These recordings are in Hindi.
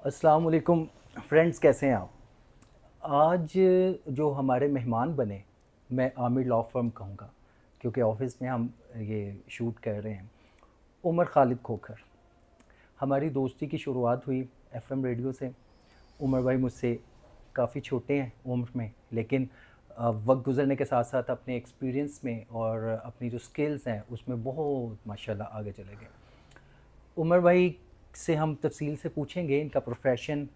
अस्सलाम वालेकुम फ्रेंड्स, कैसे हैं आप। आज जो हमारे मेहमान बने, मैं आमिर लॉ फर्म कहूँगा क्योंकि ऑफिस में हम ये शूट कर रहे हैं। उमर खालिद खोखर, हमारी दोस्ती की शुरुआत हुई एफएम रेडियो से। उमर भाई मुझसे काफ़ी छोटे हैं उम्र में, लेकिन वक्त गुजरने के साथ साथ अपने एक्सपीरियंस में और अपनी जो स्किल्स हैं उसमें बहुत माशाल्लाह आगे चले गए। उमर भाई से हम तफसील से पूछेंगे, इनका प्रोफेशन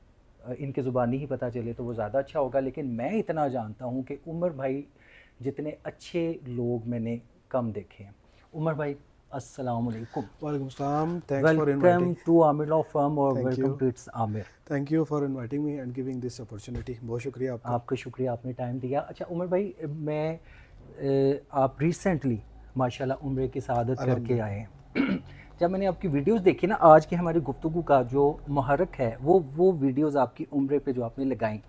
इनके ज़ुबानी ही पता चले तो वो ज़्यादा अच्छा होगा। लेकिन मैं इतना जानता हूँ कि उमर भाई जितने अच्छे लोग मैंने कम देखे हैं। उमर भाई अस्सलाम वालेकुम। वालेकुम सलाम, thanks for welcome inviting. To Aamir law firm और thank welcome you to it's Aamir. Thank you for inviting me and giving this opportunity. बहुत शुक्रिया आपका। आपका शुक्रिया, आपने टाइम दिया। अच्छा उमर भाई, मैं आप रिसेंटली माशाल्लाह उम्रे की सआदत करके आए हैं। जब मैंने आपकी वीडियोस देखी ना, आज की हमारी गुफ्तगू का जो मुहर्रक है वो वीडियोस आपकी उम्रे पे जो आपने लगाई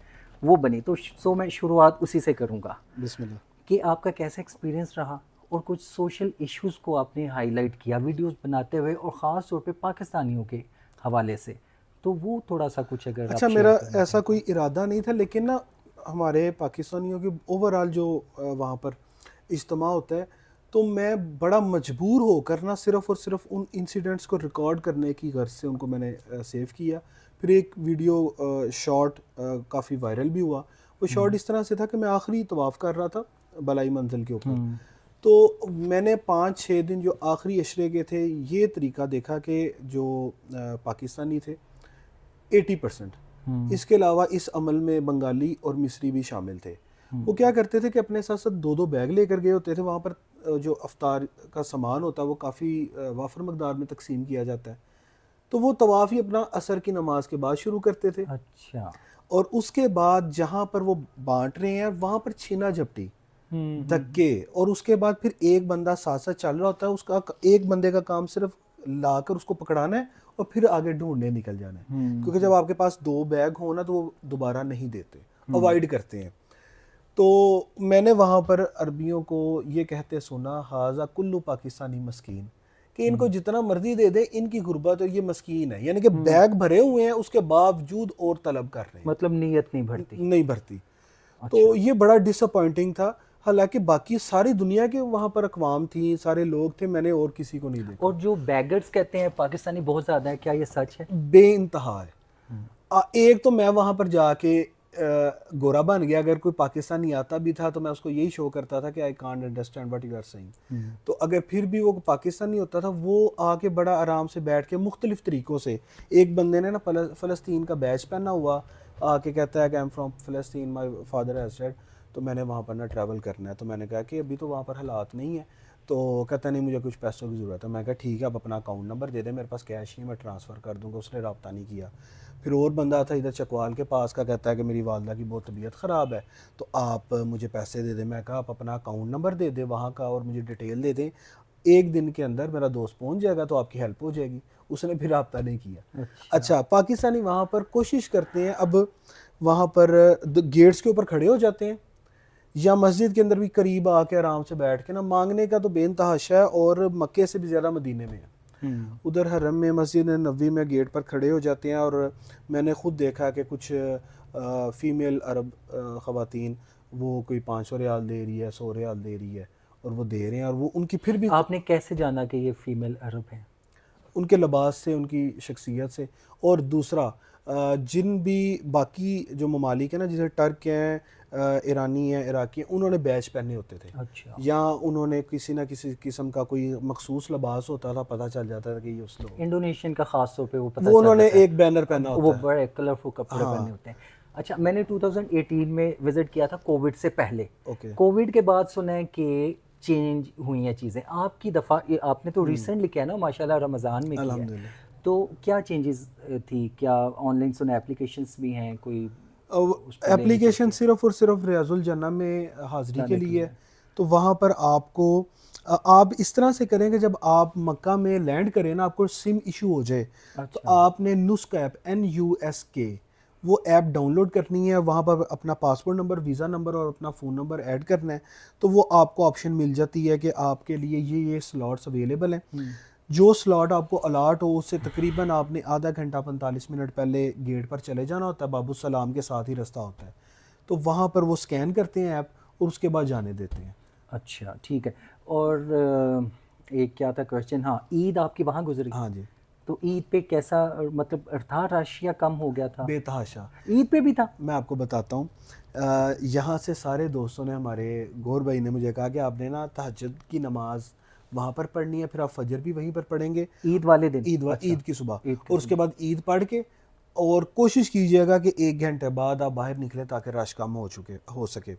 वो बनी। तो मैं शुरुआत उसी से करूँगा बिस्मिल्लाह। कि आपका कैसा एक्सपीरियंस रहा और कुछ सोशल इश्यूज़ को आपने हाईलाइट किया वीडियोस बनाते हुए, और ख़ास तौर पे पाकिस्तानियों के हवाले से। तो वो थोड़ा सा कुछ अगर आप अच्छा, शेयर मेरा करना ऐसा चाहें तो। कोई इरादा नहीं था, लेकिन ना हमारे पाकिस्तानियों की ओवरऑल जो वहाँ पर इज्तिमा होता है, तो मैं बड़ा मजबूर होकर ना सिर्फ़ और सिर्फ उन इंसिडेंट्स को रिकॉर्ड करने की गर्ज से उनको मैंने सेव किया। फिर एक वीडियो शॉट काफ़ी वायरल भी हुआ। वो शॉट इस तरह से था कि मैं आखिरी तवाफ़ कर रहा था बलाई मंजिल के ऊपर। तो मैंने 5-6 दिन जो आखिरी अशरे के थे, ये तरीका देखा कि जो पाकिस्तानी थे 80%, इसके अलावा इस अमल में बंगाली और मिस्री भी शामिल थे। वो क्या करते थे कि अपने साथ साथ 2-2 बैग लेकर गए होते थे। वहाँ पर जो अफ्तार का सामान होता है वो काफ़ी वाफर मकदार में तकसीम किया जाता है। तो वो तवाफ़ ही अपना असर की नमाज के बाद शुरू करते थे, अच्छा। और उसके बाद जहाँ पर वो बांट रहे हैं वहाँ पर छीना झपटी, धक्के, और उसके बाद फिर एक बंदा साथ साथ चल रहा होता है। उसका एक बंदे का काम सिर्फ लाकर उसको पकड़ाना है और फिर आगे ढूंढने निकल जाना है। क्योंकि जब आपके पास 2 बैग हो ना तो वो दोबारा नहीं देते, अवॉइड करते हैं। तो मैंने वहाँ पर अरबियों को ये कहते सुना, हाजा कुल्लू पाकिस्तानी मस्कीन, कि इनको जितना मर्जी दे दे, इनकी गुर्बत और ये मस्कीन है। यानी कि बैग भरे हुए हैं उसके बावजूद और तलब कर रहे हैं, मतलब नीयत नहीं भरती। नहीं भरती। अच्छा। तो ये बड़ा डिसअपॉइंटिंग था। हालांकि बाकी सारी दुनिया के वहाँ पर अकवाम थी, सारे लोग थे, मैंने और किसी को नहीं देखा। और जो बैगर्स कहते हैं पाकिस्तानी बहुत ज़्यादा है, क्या ये सच है? बेइंतहा है। एक तो मैं वहाँ पर जाके गोरा बन गया। अगर कोई पाकिस्तानी आता भी था तो मैं उसको यही शो करता था कि I can't understand what you are saying. तो अगर फिर भी वो पाकिस्तानी होता था, वो आके बड़ा आराम से बैठ के मुख्तलिफ तरीक़ों से, एक बंदे ने ना फ़लस्तीन का बैच पहना हुआ आके कहता है कि I am from Palestine, my father has said. तो मैंने वहाँ पर ना ट्रैवल करना है। तो मैंने कहा कि अभी तो वहाँ पर हालात नहीं है। तो कहता नहीं, मुझे कुछ पैसों की ज़रूरत है। मैं कहा ठीक है, आप अपना अकाउंट नंबर दे दें, मेरे पास कैश नहीं, मैं ट्रांसफ़र कर दूँगा। उसने रब्ता नहीं किया। फिर और बंदा था इधर चकवाल के पास का, कहता है कि मेरी वालदा की बहुत तबीयत ख़राब है, तो आप मुझे पैसे दे दें। मैं कहा आप अपना अकाउंट नंबर दे दें वहाँ का और मुझे डिटेल दे दें, 1 दिन के अंदर मेरा दोस्त पहुँच जाएगा तो आपकी हेल्प हो जाएगी। उसने फिर रब्ता नहीं किया। अच्छा, पाकिस्तानी वहाँ पर कोशिश करते हैं, अब वहाँ पर गेट्स के ऊपर खड़े हो जाते हैं या मस्जिद के अंदर भी करीब आके आराम से बैठ के ना मांगने का तो बेइंतहा है, और मक्के से भी ज़्यादा मदीने में है। उधर हरम में, मस्जिद नबी में गेट पर खड़े हो जाते हैं। और मैंने ख़ुद देखा कि कुछ फ़ीमेल अरब ख़वातीन, वो कोई 500 रियाल दे रही है, 100 रियाल दे रही है, और वो दे रहे हैं। और वो उनकी फिर भी, आपने कैसे जाना कि ये फीमेल अरब हैं? उनके लिबास से, उनकी शख्सियत से। और दूसरा, जिन भी बाकी जो ममालिक हैं ना, जैसे टर्क हैं, ईरानी हैं, इराकी हैं, उन्होंने बैच पहने होते थे। अच्छा। या उन्होंने किसी ना किसी किस्म का कोई मखसूस लिबास होता था, पता चल जाता था कि ये उस लोग। इंडोनेशियन का खास तौर पे वो पता वो चल उन्होंने जाता है। एक बैनर पहना वो होता है। बड़े कलरफुल कपड़े पहने होते हैं। अच्छा, मैंने 2018 में विज़िट किया था, कोविड से पहले। ओके। कोविड के बाद सुना है कि चेंज हुई हैं चीज़ें। आपकी दफ़ा आपने तो रिसेंटली किया ना माशाल्लाह, रमज़ान में किया है। अल्हम्दुलिल्लाह। तो क्या चेंजेस थी? क्या ऑनलाइन सुना एप्लीकेशंस भी हैं कोई उस पर लेनी एप्लीकेशन चाहिए सिर्फ़ और सिर्फ रियाजुल जन्ना में हाज़िरी के जाने के लिए लिए? है। तो वहाँ पर आपको आप इस तरह से करें कि जब आप मक्का में लैंड करें ना, आपको सिम इशू हो जाए, तो अच्छा। आपने नुस्क ऐप, NUSK, वो ऐप डाउनलोड करनी है। वहाँ पर अपना पासपोर्ट नंबर, वीज़ा नंबर और अपना फ़ोन नंबर ऐड करना है। तो वो आपको ऑप्शन मिल जाती है कि आपके लिए ये स्लॉट्स अवेलेबल हैं। जो स्लॉट आपको अलाट हो उससे तकरीबन आपने आधा घंटा 45 मिनट पहले गेट पर चले जाना होता है, बाबू सलाम के साथ ही रास्ता होता है, तो वहाँ पर वो स्कैन करते हैं ऐप और उसके बाद जाने देते हैं। अच्छा ठीक है। और एक क्या था क्वेश्चन, हाँ ईद आपकी वहाँ गुजरी? हाँ जी। तो ईद पे कैसा, मतलब था रश या कम हो गया था? बेतहाशा। ईद पे भी था? मैं आपको बताता हूँ, यहाँ से सारे दोस्तों ने, हमारे गौर भाई ने मुझे कहा कि आपने ना तहज्जुद की नमाज वहाँ पर पढ़नी है, फिर आप फजर भी वहीं पर पढ़ेंगे ईद वाले दिन? अच्छा। ईद की सुबह, ईद और उसके बाद ईद पढ़ के, और कोशिश कीजिएगा कि 1 घंटे बाद आप बाहर निकलें ताकि रश कम हो सके।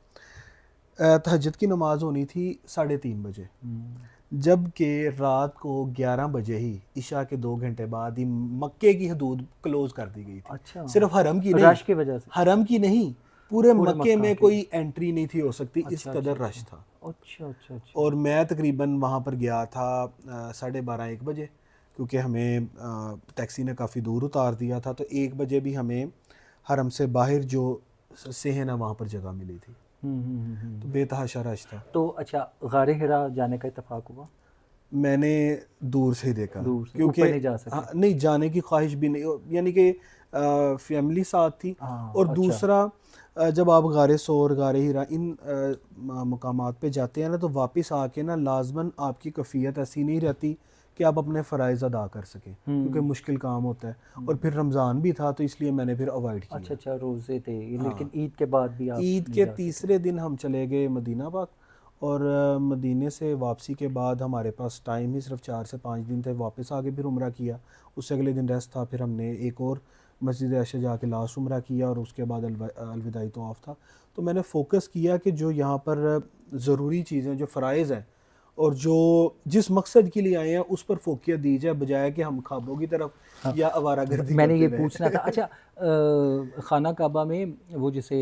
तहज्जुद की नमाज होनी थी 3:30 बजे, जबकि रात को 11 बजे ही इशा के 2 घंटे बाद ही मक्के की हदूद क्लोज कर दी गई थी। अच्छा, सिर्फ हरम की नहीं, रश की वजह से? हरम की नहीं, पूरे मक्के मक्का में के। कोई एंट्री नहीं थी हो सकती, इस अच्छा, कदर अच्छा, रश था। अच्छा अच्छा अच्छा। और मैं तकरीबन वहाँ पर गया था 12:30-1 बजे, क्योंकि हमें टैक्सी ने काफ़ी दूर उतार दिया था, तो 1 बजे भी हमें हरम से बाहर जो सेहन है वहाँ पर जगह मिली थी। तो बेतहाशा रश था। तो अच्छा, गारे हिरा जाने का इत्तेफाक हुआ? मैंने दूर से ही देखा, दूर से, क्योंकि ऊपर नहीं जा सके? हाँ, नहीं जाने की ख्वाहिश भी नहीं, यानी कि फैमिली साथ थी। हाँ, और अच्छा। दूसरा, जब आप गारे सोर, गारे हीरा इन मकामात पे जाते हैं ना, तो वापस आके ना लाजमन आपकी कफ़ियत ऐसी नहीं रहती कि आप अपने फ़राइज़ अदा कर सकें, क्योंकि मुश्किल काम होता है। और फिर रमज़ान भी था, तो इसलिए मैंने फिर अवॉइड किया। अच्छा अच्छा, रोज़े थे। हाँ। लेकिन ईद के बाद भी आप ईद नहीं के जा सके? तीसरे दिन हम चले गए मदीना पाक, और मदीने से वापसी के बाद हमारे पास टाइम ही सिर्फ 4 से 5 दिन थे। वापस आके फिर उम्रा किया, उससे अगले दिन रेस्ट था, फिर हमने एक और मस्जिद आयशा जाके लास्ट उम्रा किया, और उसके बाद अलविदाई तवाफ़ था। तो मैंने फोकस किया कि जो यहाँ पर ज़रूरी चीज़ें, जो फ़राइज़ हैं और जो जिस मकसद के लिए आए हैं, उस पर फोकियत दी जाए, बजाय कि हम ख्वाबों की तरफ हाँ। या आवारागर्दी मैंने ये करते रहें। पूछना था। अच्छा, खाना काबा में वो जिसे,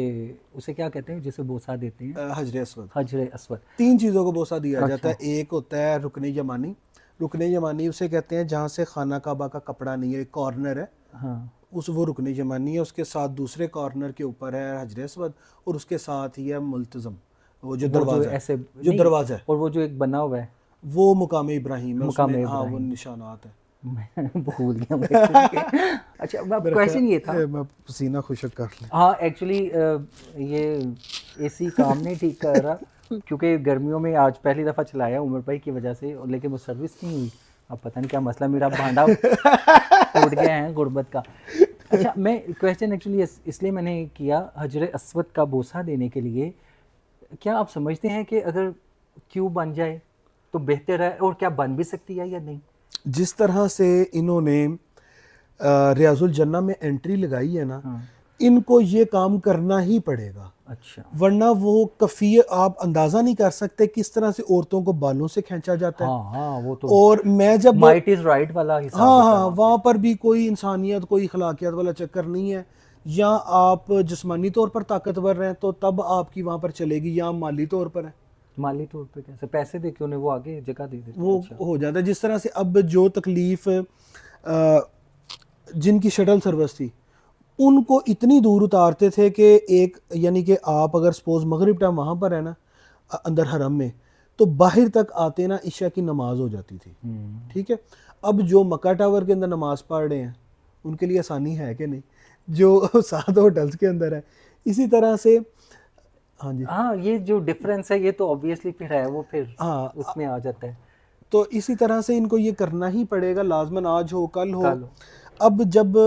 उसे क्या कहते हैं जिसे बोसा देते हैं? हजर अस्वद। हजर अस्वद। 3 चीज़ों को बोसा दिया जाता अच्छा। है। एक होता है रुकन यमानी। रुकन यमानी उसे कहते हैं जहाँ से खाना काबा का कपड़ा नहीं है, कॉर्नर है, हाँ, वो रुकन यमानी है। उसके साथ दूसरे कॉर्नर के ऊपर है हजर अस्वद, और उसके साथ ही है मुल्तज़म, वो जो दरवाज़ा ऐसे है, जो नहीं, दरवाज़ा है, और वो जो एक बना हुआ है वो मुकाम इब्राहिम है, मुकाम उसमें हाँ वो इब्राहिम। निशानात है। मैं भूल गया मैं actually। अच्छा, अब क्वेश्चन ये था, मैं पसीना खुशक कर लें। हाँ एक्चुअली ये एसी काम नहीं ठीक कर रहा, क्योंकि गर्मियों में आज पहली दफ़ा चलाया उमर भाई की वजह से, लेकिन वो सर्विस नहीं हुई। अब पता नहीं क्या मसला, मेरा भांडा टूट गया है गुर्बत का। अच्छा, मैं क्वेश्चन एक्चुअली इसलिए मैंने किया, हजर अस्वद का बोसा देने के लिए क्या आप समझते हैं कि अगर क्यू बन जाए तो बेहतर है, और क्या बन भी सकती है या नहीं? जिस तरह से इन्होंने रियाजुल जन्ना में एंट्री लगाई है ना, हाँ। इनको ये काम करना ही पड़ेगा, अच्छा, वरना वो कफ़ियत आप अंदाज़ा नहीं कर सकते किस तरह से औरतों को बालों से खींचा जाता है। हाँ हाँ, वो तो और मैं जब माइट इज़ राइट वाला हिसाब हाँ होता है हाँ, वहाँ पे। वहाँ पर भी कोई इंसानियत, कोई अखलाकियत वाला चक्कर नहीं है। या आप जिस्मानी तौर पर ताकतवर हैं तो तब आपकी वहाँ पर चलेगी, या माली तौर पर है, माली तौर पे कैसे? पैसे दे के उन्हें वो आगे जगह दे देते? वो अच्छा। हो जाता है। जिस तरह से अब जो तकलीफ़ जिनकी शटल सर्विस थी, उनको इतनी दूर उतारते थे कि एक, यानी कि आप अगर सपोज मगरिब टाइम वहाँ पर है ना, अंदर हरम में, तो बाहर तक आते ना इशा की नमाज हो जाती थी। ठीक है। अब जो मक्का टावर के अंदर नमाज पढ़ रहे हैं उनके लिए आसानी है कि नहीं, जो 7 होटल्स के अंदर है। इसी तरह से हाँ जी, हाँ, ये जो डिफरेंस है ये तो ऑब्वियसली फिर है, वो फिर हाँ, उसमें आ जाता है। तो इसी तरह से इनको ये करना ही पड़ेगा, लाजमन आज हो कल हो। कल अब जब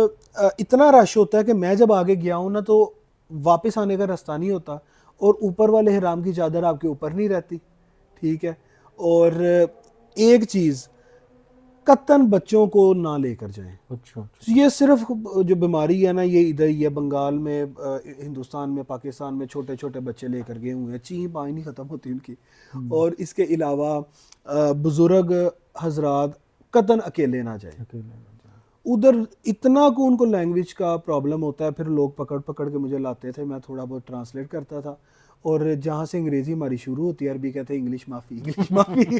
इतना रश होता है कि मैं जब आगे गया हूँ ना, तो वापस आने का रास्ता नहीं होता, और ऊपर वाले हिराम की चादर आपके ऊपर नहीं रहती। ठीक है। और एक चीज़, कत्तन बच्चों को ना लेकर जाएं। अच्छा। ये सिर्फ जो बीमारी है ना, ये इधर ही है, बंगाल में, हिंदुस्तान में, पाकिस्तान में छोटे छोटे बच्चे लेकर गए हुए हैं, ची पाई नहीं ख़त्म होती उनकी। और इसके अलावा बुज़ुर्ग हजरात कतन अकेले ना जाए उधर। इतना को उनको लैंग्वेज का प्रॉब्लम होता है, फिर लोग पकड़ पकड़ के मुझे लाते थे, मैं थोड़ा बहुत ट्रांसलेट करता था, और जहाँ से अंग्रेजी हमारी शुरू होती है, अरबी कहते हैं इंग्लिश माफ़ी, इंग्लिश माफ़ी।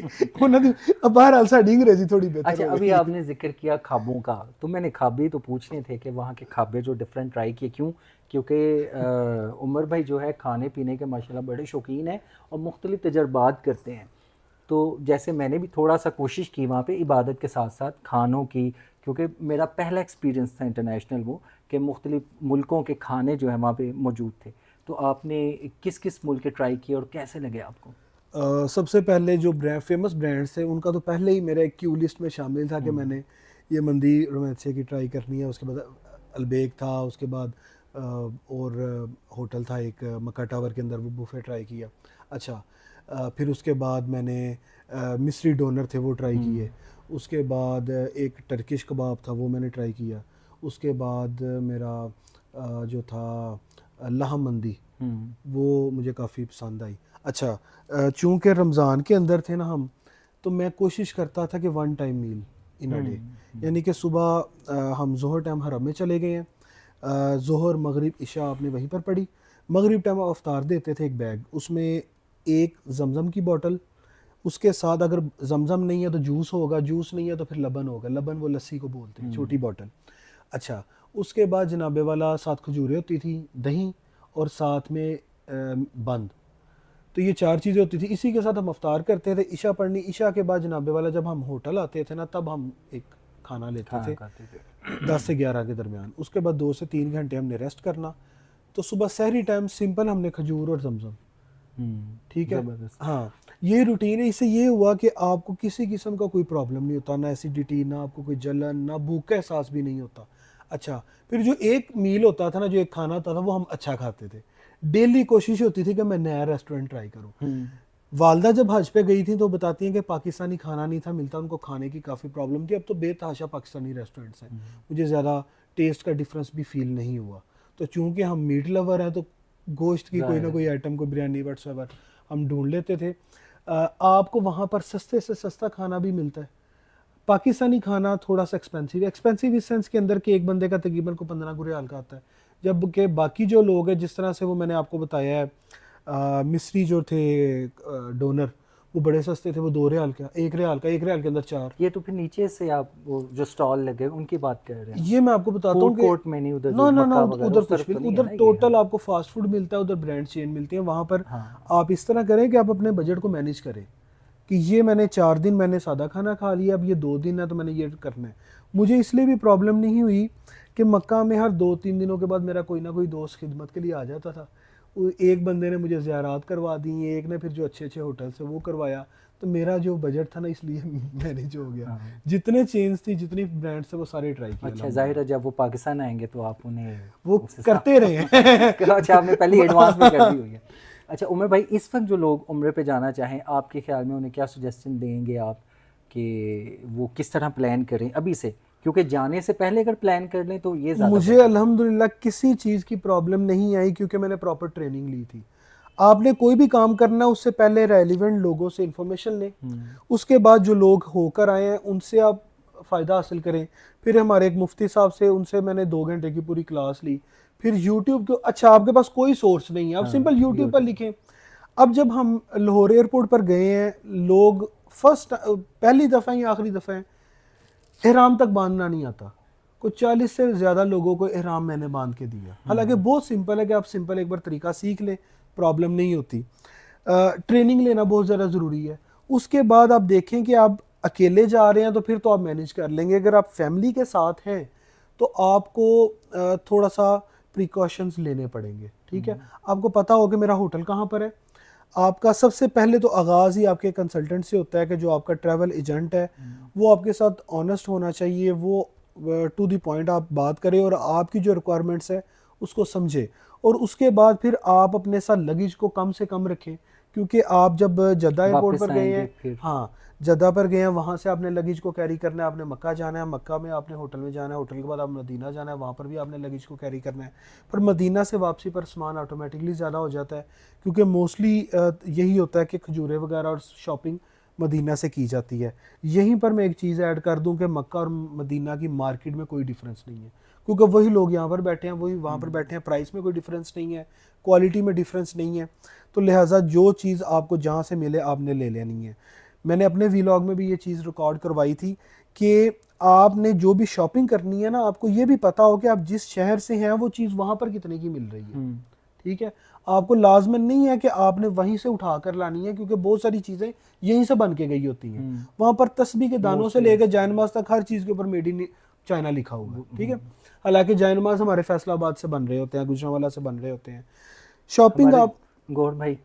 अब बहरहाल साड़ी अंग्रेजी थोड़ी बेहतर। अच्छा, अभी आपने जिक्र किया ख्वाबों का, तो मैंने ख्वाबे तो पूछने थे कि वहाँ के ख्वाबे जो डिफरेंट ट्राई किए, क्यों? क्योंकि उमर भाई जो है खाने पीने के माशाल्लाह बड़े शौकीन हैं और मुख्तलिफ तजर्बात करते हैं। तो जैसे मैंने भी थोड़ा सा कोशिश की वहाँ पे इबादत के साथ साथ खानों की, क्योंकि मेरा पहला एक्सपीरियंस था इंटरनेशनल वो कि मुख्तलिफ़ मुल्कों के खाने जो है वहाँ पे मौजूद थे। तो आपने किस किस मुल्क के ट्राई किए और कैसे लगे आपको? सबसे पहले जो फेमस ब्रांड्स थे उनका तो पहले ही मेरे क्यू लिस्ट में शामिल था कि मैंने ये मंदी रोमांसे की ट्राई करनी है। उसके बाद अलबेक था, उसके बाद और होटल था एक मक्का टावर के अंदर, वो बुफे ट्राई किया। अच्छा, फिर उसके बाद मैंने मिस्री डोनर थे वो ट्राई किए। उसके बाद एक टर्किश कबाब था वो मैंने ट्राई किया। उसके बाद मेरा जो था लाहम मंदी, वो मुझे काफ़ी पसंद आई। अच्छा, चूँकि रमज़ान के अंदर थे ना हम, तो मैं कोशिश करता था कि one time meal in a day, यानी कि सुबह हम ज़ोहर टाइम हरम में चले गए हैं, ज़ोहर मगरिब इशा आपने वहीं पर पढ़ी। मगरिब टाइम अफ्तार देते थे एक बैग, उसमें एक जमज़म की बोतल, उसके साथ अगर जमज़म नहीं है तो जूस होगा, जूस नहीं है तो फिर लबन होगा, लबन वो लस्सी को बोलते हैं, छोटी बोतल। अच्छा, उसके बाद जनाबे वाला साथ खजूरें होती थी, दही और साथ में बंद। तो ये 4 चीज़ें होती थी, इसी के साथ हम अफ्तार करते थे। इशा पढ़नी, इशा के बाद जनाबे वाला जब हम होटल आते थे ना, तब हम एक खाना लेते थे 10 से 11 के दरमियान। उसके बाद 2 से 3 घंटे हमने रेस्ट करना। तो सुबह सहरी टाइम सिंपल हमने खजूर और जमजम, ठीक है। हाँ, ये रूटीन है। इससे ये हुआ कि आपको किसी किस्म का कोई प्रॉब्लम नहीं होता, ना एसिडिटी, ना आपको कोई जलन, ना भूख का एहसास भी नहीं होता। अच्छा, फिर जो एक मील होता था ना, जो एक खाना होता था, वो हम अच्छा खाते थे। डेली कोशिश होती थी कि मैं नया रेस्टोरेंट ट्राई करूं। वालदा जब हज पे गई थी तो बताती हैं कि पाकिस्तानी खाना नहीं था मिलता, उनको खाने की काफ़ी प्रॉब्लम थी। अब तो बेतहाशा पाकिस्तानी रेस्टोरेंट्स हैं, मुझे ज़्यादा टेस्ट का डिफरेंस भी फील नहीं हुआ। तो चूँकि हम मीट लवर हैं तो गोश्त की कोई ना कोई आइटम, को बिरयानी व्हाट्सएवर हम ढूंढ लेते थे। आपको वहाँ पर सस्ते से सस्ता खाना भी मिलता है। पाकिस्तानी खाना थोड़ा सा एक्सपेंसिव है, एक्सपेंसिव इस सेंस के अंदर कि एक बंदे का तकरीबन को 15 रियाल का आता है, जबकि बाकी जो लोग हैं, जिस तरह से वो मैंने आपको बताया है, मिस्री जो थे डोनर, वो बड़े सस्ते थे, वो 2 रियाल का, 1 रियाल का, 1 रियाल के अंदर 4। ये तो फिर नीचे से आप वो जो स्टॉल लगे उनकी बात कर रहे हैं? ये मैं आपको बताता हूँ कि कोर्ट में नहीं, उधर ना ना ना, उधर उधर कुछ भी, उधर टोटल आपको फास्ट फूड मिलता है, उधर ब्रांड चेन मिलती है। वहाँ पर आप इस तरह करें कि आप अपने बजट को मैनेज करें कि ये मैंने 4 दिन मैंने सादा खाना खा लिया, अब ये 2 दिन है तो मैंने ये करना है। मुझे इसलिए भी प्रॉब्लम नहीं हुई कि मक्का में हर 2-3 दिनों के बाद मेरा कोई ना कोई दोस्त खिदमत के लिए आ जाता था। एक बंदे ने मुझे ज़ियारात करवा दी, एक ने फिर जो अच्छे अच्छे होटल से वो करवाया। तो मेरा जो बजट था ना, इसलिए मैनेज हो गया। जितने चेन्स थी, जितनी ब्रांड्स थे, वो सारे ट्राई किए। अच्छा, जाहिर है जब वो पाकिस्तान आएंगे तो आप उन्हें वो करते रहे हैं। अच्छा, आपने पहले एडवांस में कर दी हुई है। अच्छा उमर भाई, इस वक्त जो लोग उम्रे पे जाना चाहें, आपके ख्याल में उन्हें क्या सजेशन देंगे आप कि वो किस तरह प्लान करें अभी से? क्योंकि जाने से पहले अगर प्लान कर लें तो ये ज़्यादा। मुझे अल्हम्दुलिल्लाह किसी चीज़ की प्रॉब्लम नहीं आई, क्योंकि मैंने प्रॉपर ट्रेनिंग ली थी। आपने कोई भी काम करना उससे पहले रेलिवेंट लोगों से इंफॉर्मेशन लें, उसके बाद जो लोग होकर आए हैं उनसे आप फ़ायदा हासिल करें। फिर हमारे एक मुफ्ती साहब से, उनसे मैंने 2 घंटे की पूरी क्लास ली। फिर यूट्यूब को, अच्छा आपके पास कोई सोर्स नहीं है, आप सिंपल यूट्यूब पर लिखें। अब जब हम लाहौर एयरपोर्ट पर गए हैं, लोग पहली दफ़ा या आखिरी दफ़ा है, एहराम तक बांधना नहीं आता। कुछ 40 से ज़्यादा लोगों को एहराम मैंने बांध के दिया। हालांकि बहुत सिंपल है कि आप सिंपल एक बार तरीका सीख लें, प्रॉब्लम नहीं होती। ट्रेनिंग लेना बहुत ज़्यादा ज़रूरी है। उसके बाद आप देखें कि आप अकेले जा रहे हैं तो फिर तो आप मैनेज कर लेंगे। अगर आप फैमिली के साथ हैं तो आपको थोड़ा सा प्रिकॉशंस लेने पड़ेंगे, ठीक है। आपको पता हो कि मेरा होटल कहाँ पर है। आपका सबसे पहले तो आगाज़ ही आपके कंसल्टेंट से होता है कि जो आपका ट्रैवल एजेंट है वो आपके साथ ऑनेस्ट होना चाहिए, वो टू द पॉइंट आप बात करें और आपकी जो रिक्वायरमेंट्स है उसको समझे। और उसके बाद फिर आप अपने साथ लगेज को कम से कम रखें, क्योंकि आप जब जद्दा एयरपोर्ट पर गए हैं, हाँ जद्दा पर गए हैं, वहाँ से आपने लगेज को कैरी करना है। आपने मक्का जाना है, मक्का में आपने होटल में जाना है, होटल के बाद आप मदीना जाना है, वहाँ पर भी आपने लगेज को कैरी करना है। पर मदीना से वापसी पर सामान ऑटोमेटिकली ज़्यादा हो जाता है, क्योंकि मोस्टली यही होता है कि खजूरें वगैरह और शॉपिंग मदीना से की जाती है। यहीं पर मैं एक चीज़ ऐड कर दूं कि मक्का और मदीना की मार्केट में कोई डिफरेंस नहीं है, क्योंकि वही लोग यहाँ पर बैठे हैं, वही वहाँ पर बैठे हैं। प्राइस में कोई डिफरेंस नहीं है, क्वालिटी में डिफरेंस नहीं है। तो लिहाजा जो चीज़ आपको जहाँ से मिले आपने ले लेनी है। मैंने अपने व्लॉग में भी ये चीज़ रिकॉर्ड करवाई थी कि आपने जो भी शॉपिंग करनी है ना, आपको ये भी पता हो कि आप जिस शहर से हैं वो चीज़ वहाँ पर कितने की मिल रही है, ठीक है। आपको लाजमन नहीं है कि आपने वहीं से उठा कर लानी है, क्योंकि बहुत सारी चीज़ें यहीं से बन के गई होती हैं। वहाँ पर तस्बीह के दानों से लेकर जैनमाज तक हर चीज़ के ऊपर मेड इन चाइना लिखा हुआ है, ठीक है। हालांकि जैनमाज हमारे फैसलाबाद से बन रहे होते हैं, गुजरांवाला से बन रहे होते हैं। शॉपिंग आप गौर भाई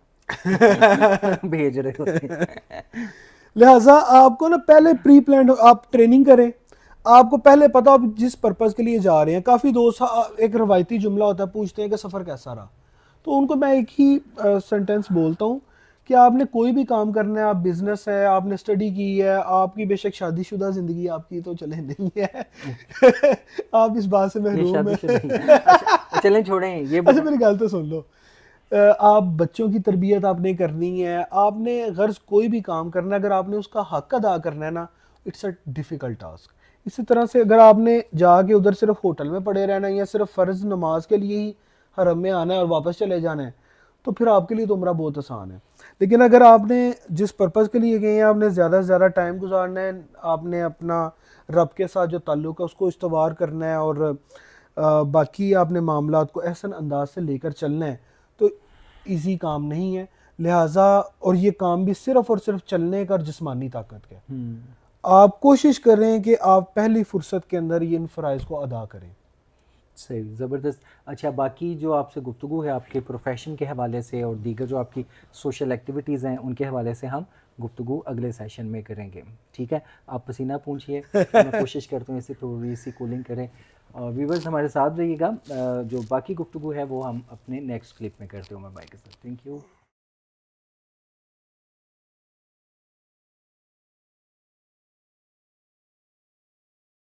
भेज रहे होते हैं। लिहाजा आपको ना पहले प्री प्लान आप ट्रेनिंग करें, आपको पहले पता आप जिस पर्पज़ के लिए जा रहे हैं। काफ़ी दोस्त एक रवायती जुमला होता है, पूछते हैं कि सफ़र कैसा रहा, तो उनको मैं एक ही सेंटेंस बोलता हूँ कि आपने कोई भी काम करना है, आप बिजनेस है, आपने स्टडी की है, आपकी बेशक शादीशुदा ज़िंदगी आपकी तो चले नहीं है आप इस बात से महरूम हैं। अच्छा चलें छोड़ें ये। अच्छा मेरी गल तो सुन लो, आप बच्चों की तरबियत आपने करनी है, आपने गर्ज कोई भी काम करना है, अगर आपने उसका हक अदा करना है ना, इट्स अ डिफ़िकल्ट टास्क। इसी तरह से अगर आपने जाके उधर सिर्फ होटल में पड़े रहना है या सिर्फ फ़र्ज़ नमाज के लिए ही हरम में आना है और वापस चले जाना है, तो फिर आपके लिए तो उम्रा बहुत आसान है। लेकिन अगर आपने जिस पर्पज़ के लिए गए हैं, आपने ज़्यादा से ज़्यादा टाइम गुजारना है, आपने अपना रब के साथ जो ताल्लुक़ है उसको इस्तवार करना है और बाकी आपने मामलात को एहसन अंदाज से लेकर चलना है, तो इजी काम नहीं है। लिहाजा और ये काम भी सिर्फ और सिर्फ चलने का और जिस्मानी ताकत का। आप कोशिश करें कि आप पहली फुर्सत के अंदर ये इन फ़राइज़ को अदा करें। सही, ज़बरदस्त। अच्छा बाकी जो आपसे गुफ्तगू है आपके प्रोफेशन के हवाले से और दीगर जो आपकी सोशल एक्टिविटीज़ हैं उनके हवाले से हम गुफ्तगू अगले सेशन में करेंगे, ठीक है। आप पसीना पूंछिए, मैं कोशिश करता हूँ इसे थोड़ी सी कूलिंग करें। और व्यूवर्स हमारे साथ रहिएगा, जो बाकी गुफ्तगू है वो हम अपने नेक्स्ट क्लिप में करते हुए मैं बाय के साथ। Thank you.